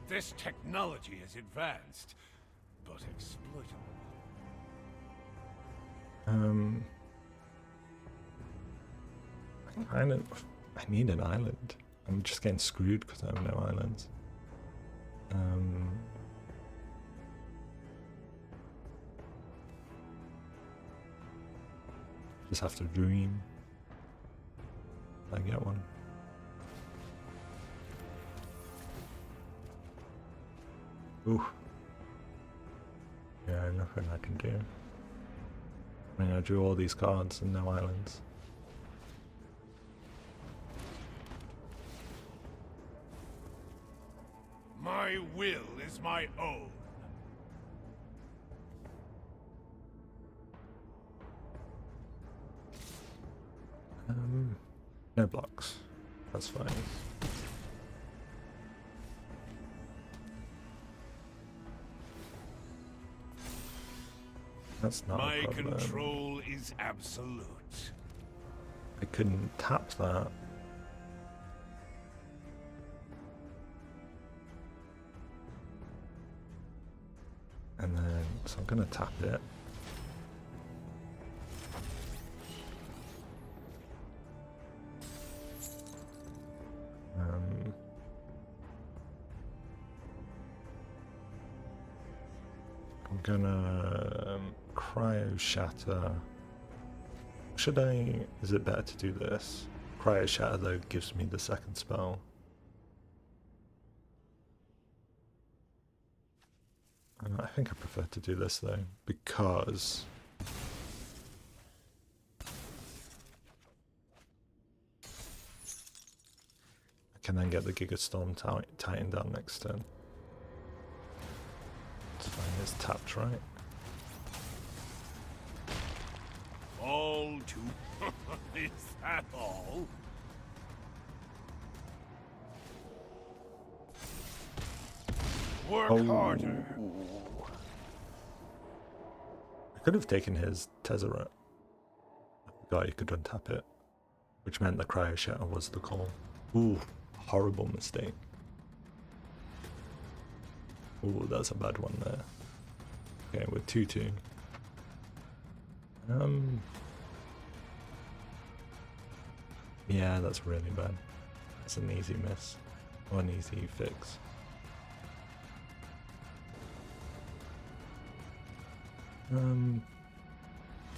This technology is advanced, but exploitable. I need an island. I'm just getting screwed because I have no islands. Just have to dream. I get one. Ooh. Yeah, nothing I can do. I mean, I drew all these cards and no islands. My will is my own. No blocks. That's fine. That's not my a problem. control is absolute. I couldn't tap that. And then, so I'm gonna tap it. I'm gonna Cryoshatter. Should I? Is it better to do this? Cryoshatter though gives me the second spell. I think I prefer to do this though, because I can then get the Gigastorm Titan down next turn. It's fine, it's tapped, right? All too. Is that all? Work harder. I could have taken his Tezzeret. I forgot you could untap it, which meant the Cryoshatter was the call. Ooh, horrible mistake. Ooh, that's a bad one there. Okay, we're 2-2. Yeah, that's really bad. That's an easy miss. Or an easy fix.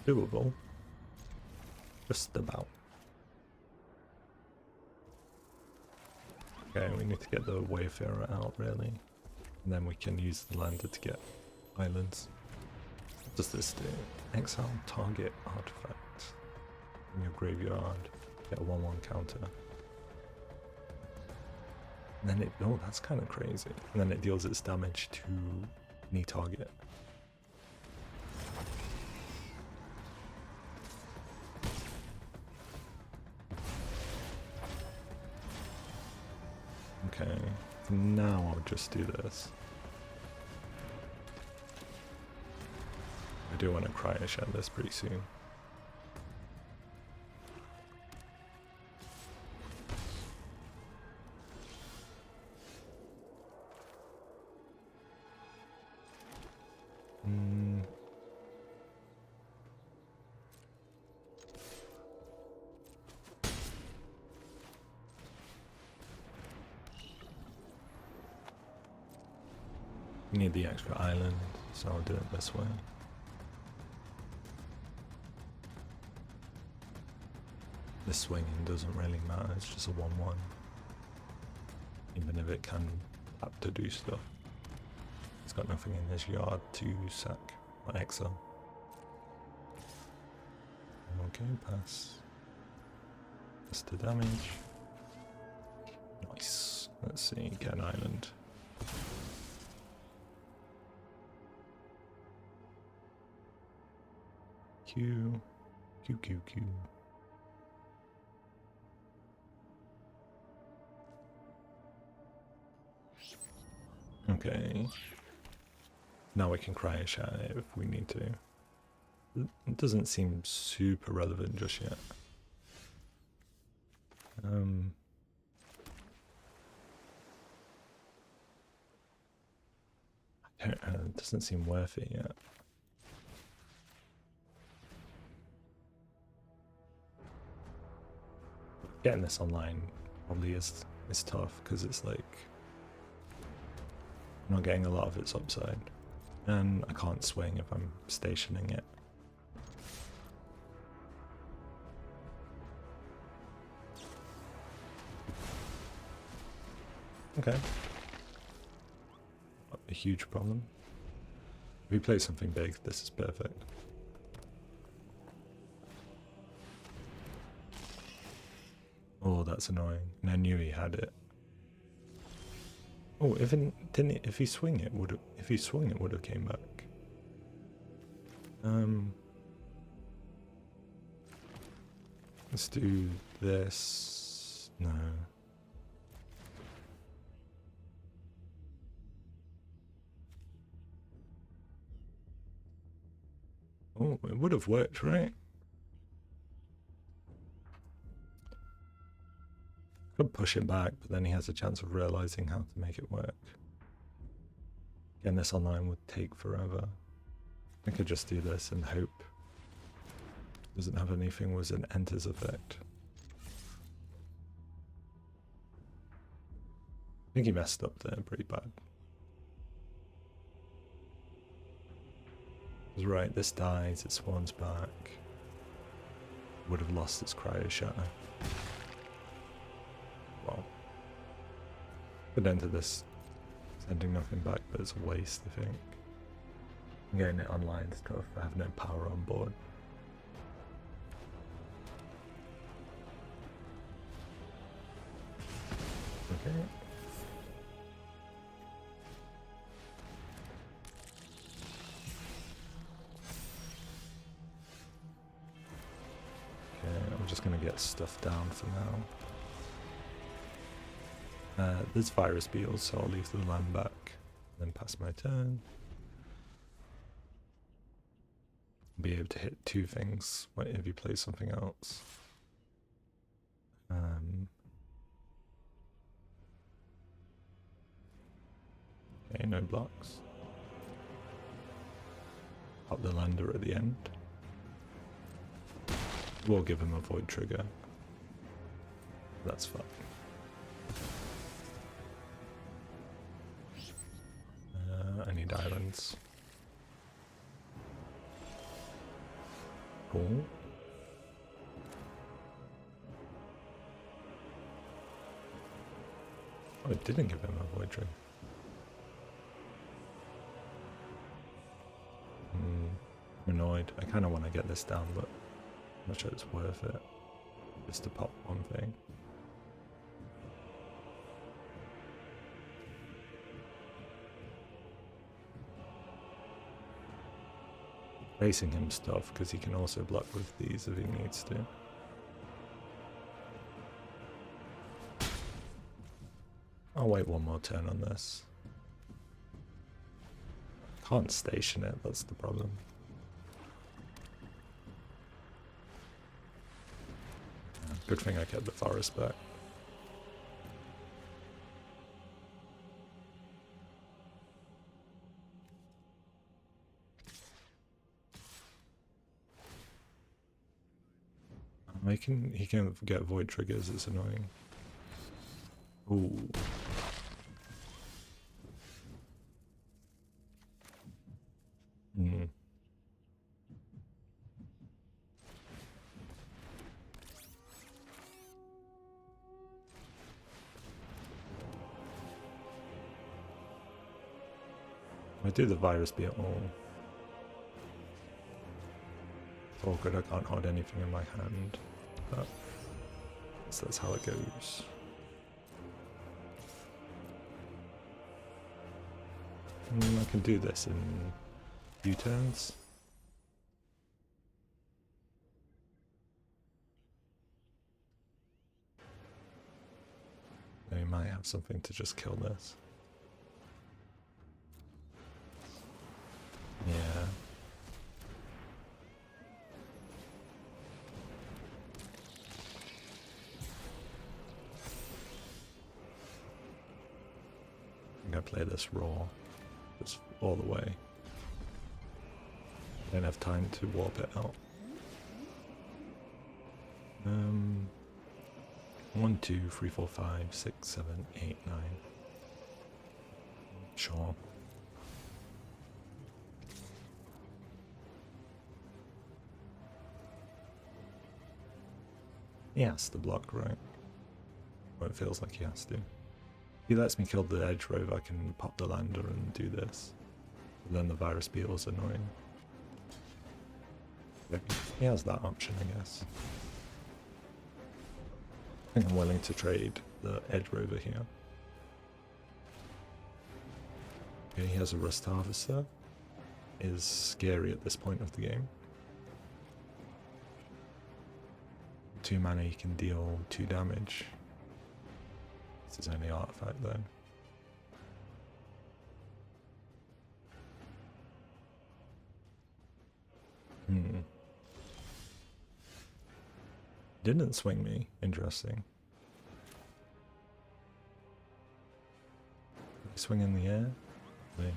Doable. Just about. Okay, we need to get the Wayfarer out, really. And then we can use the lander to get islands. What does this do? Exile target artifact in your graveyard. Get a 1/1 counter. And then it, oh, that's kind of crazy. And then it deals its damage to any target. Okay, for now I'll just do this. I do want to Cryoshatter this pretty soon. We need the extra island, so I'll do it this way. This swinging doesn't really matter, it's just a 1/1. Even if it can tap to do stuff. It's got nothing in his yard to sack or exile. Okay, pass. That's the damage. Nice. Let's see, get an island. Q. Q, Q, Q. Okay. Now we can Cryoshatter if we need to. It doesn't seem super relevant just yet. It doesn't seem worth it yet. Getting this online probably is tough because it's like I'm not getting a lot of its upside, and I can't swing if I'm stationing it. Okay, not a huge problem. If we play something big, this is perfect. Oh, that's annoying. And I knew he had it. Oh, if he swung it would have came back. Let's do this. No. Oh, it would have worked, right? Could push it back, but then he has a chance of realizing how to make it work. Getting this online would take forever. I could just do this and hope it doesn't have anything with an enters effect. I think he messed up there pretty bad. He's right, this dies, it spawns back. Would have lost its Cryoshatter. Well, could enter this sending nothing back, but it's a waste, I think. Getting it online is tough. I have no power on board. Okay. I'm just gonna get stuff down for now. There's virus beetles, so I'll leave the land back, then pass my turn. Be able to hit 2 things if you play something else. Okay, no blocks. Pop the lander at the end. We'll give him a void trigger. That's fine. I need islands. Cool. Oh, it didn't give him a void trigger. I'm annoyed. I kind of want to get this down, but I'm not sure it's worth it. Just to pop one thing. Racing him stuff, because he can also block with these if he needs to. I'll wait one more turn on this. Can't station it, that's the problem. Good thing I kept the forest back. He can get void triggers, it's annoying. Ooh. I do the virus beetle. It's awkward, I can't hold anything in my hand. But so that's how it goes. I can do this in few turns. They might have something to just kill this. Yeah. I'm gonna play this raw, just all the way. Don't have time to warp it out. 1, 2, 3, 4, 5, 6, 7, 8, 9. Sure. He has to block, right? Or it feels like he has to. If he lets me kill the Edge Rover, I can pop the lander and do this. But then the virus beetle's annoying. He has that option, I guess. I think I'm willing to trade the Edge Rover here. Okay, he has a Rust Harvester. Is scary at this point of the game. 2 mana, he can deal 2 damage. This is only artifact then. Didn't swing me. Interesting. Did he swing in the air? Really?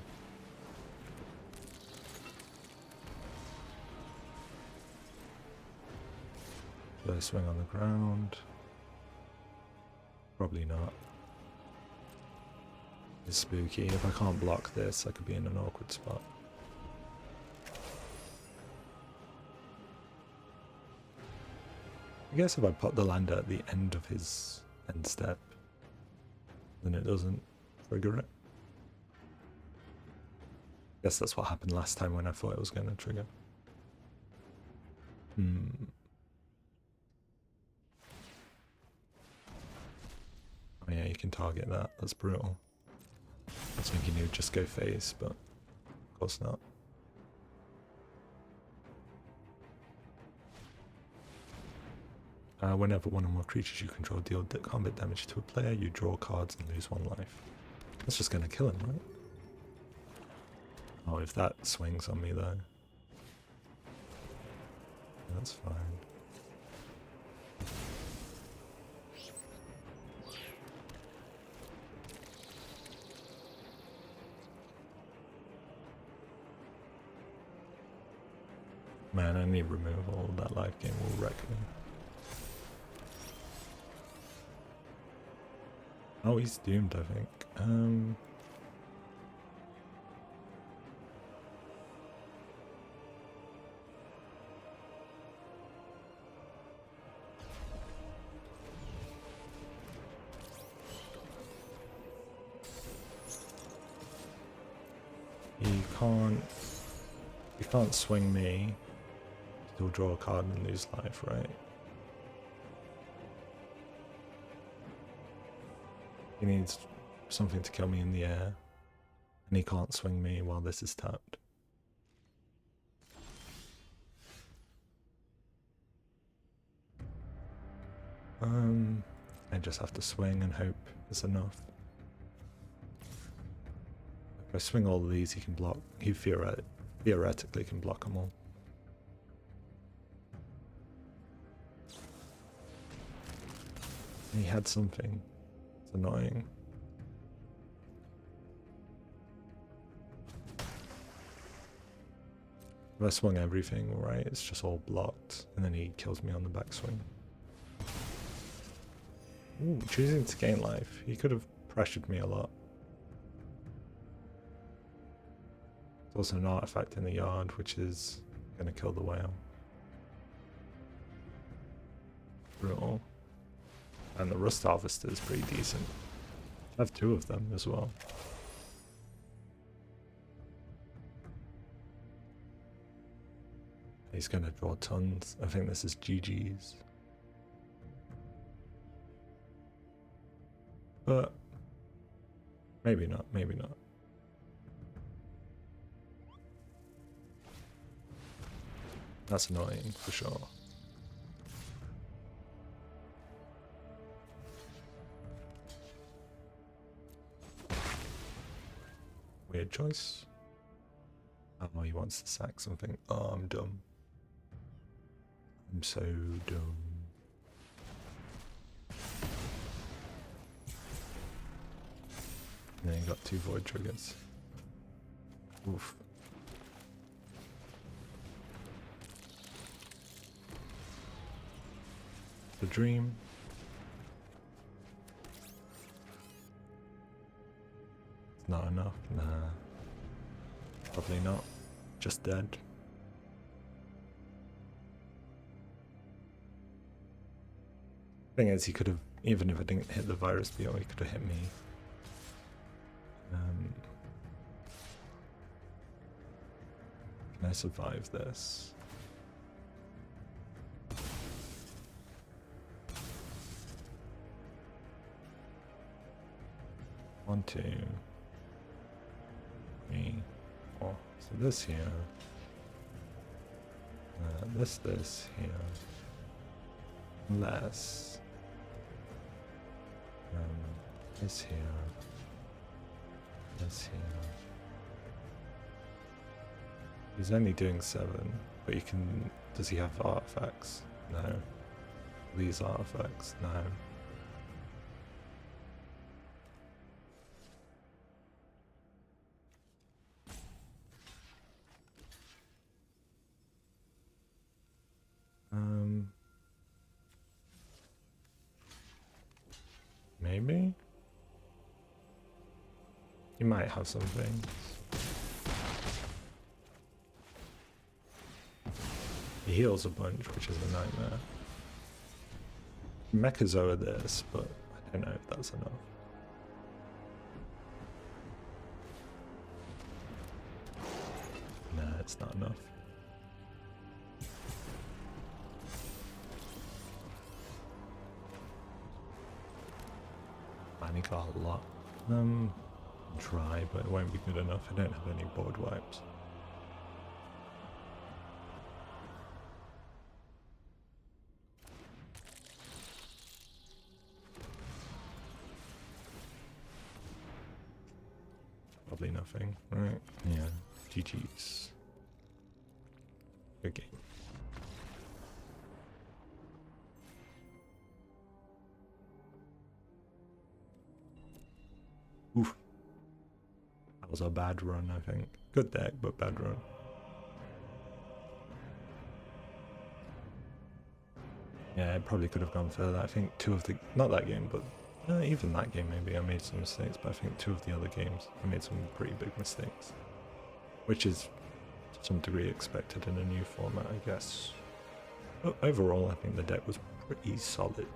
Did I swing on the ground? Probably not. It's spooky. If I can't block this, I could be in an awkward spot. I guess if I put the lander at the end of his end step, then it doesn't trigger it. Guess that's what happened last time when I thought it was going to trigger. Oh yeah, you can target that. That's brutal. I was thinking you would just go face, but of course not. Whenever one or more creatures you control deal combat damage to a player, you draw cards and lose 1 life. That's just gonna kill him, right? Oh, if that swings on me though. That's fine. Man, any removal of that life gain will wreck me. Oh, he's doomed, I think. You can't swing me. Still draw a card and lose life, right? He needs something to kill me in the air, and he can't swing me while this is tapped. I just have to swing and hope it's enough. If I swing all of these, he can block. He theoretically can block them all. He had something. It's annoying. If I swung everything, right, it's just all blocked, and then he kills me on the backswing. Ooh, choosing to gain life. He could have pressured me a lot. There's also an artifact in the yard, which is going to kill the whale. Brutal. And the Rust Harvester is pretty decent. I have 2 of them as well. He's going to draw tons. I think this is GG's. But maybe not, maybe not. That's annoying for sure. Weird choice. Oh, he wants to sack something. Oh, I'm dumb. I'm so dumb. And then you got 2 void triggers. Oof. The dream. It's not enough. Nah. Probably not. Just dead. Thing is, he could have, even if I didn't hit the virus BO, he could have hit me. Can I survive this? One, 2, 3, 4. So this here. This here. Less. This here. This here. He's only doing 7, but you can. Does he have artifacts? No. These artifacts? No. Maybe? He might have something. He heals a bunch, which is a nightmare. Mechanozoa this, but I don't know if that's enough. That's not enough. Man, he got a lot. Try, but it won't be good enough. I don't have any board wipes. Probably nothing, right? Yeah, GG's. Good game. Oof. That was a bad run, I think. Good deck, but bad run. Yeah, I probably could have gone further. I think two of the... Not that game, but... even that game maybe I made some mistakes, but I think two of the other games I made some pretty big mistakes. Which is to some degree expected in a new format, I guess. But overall, I think the deck was pretty solid.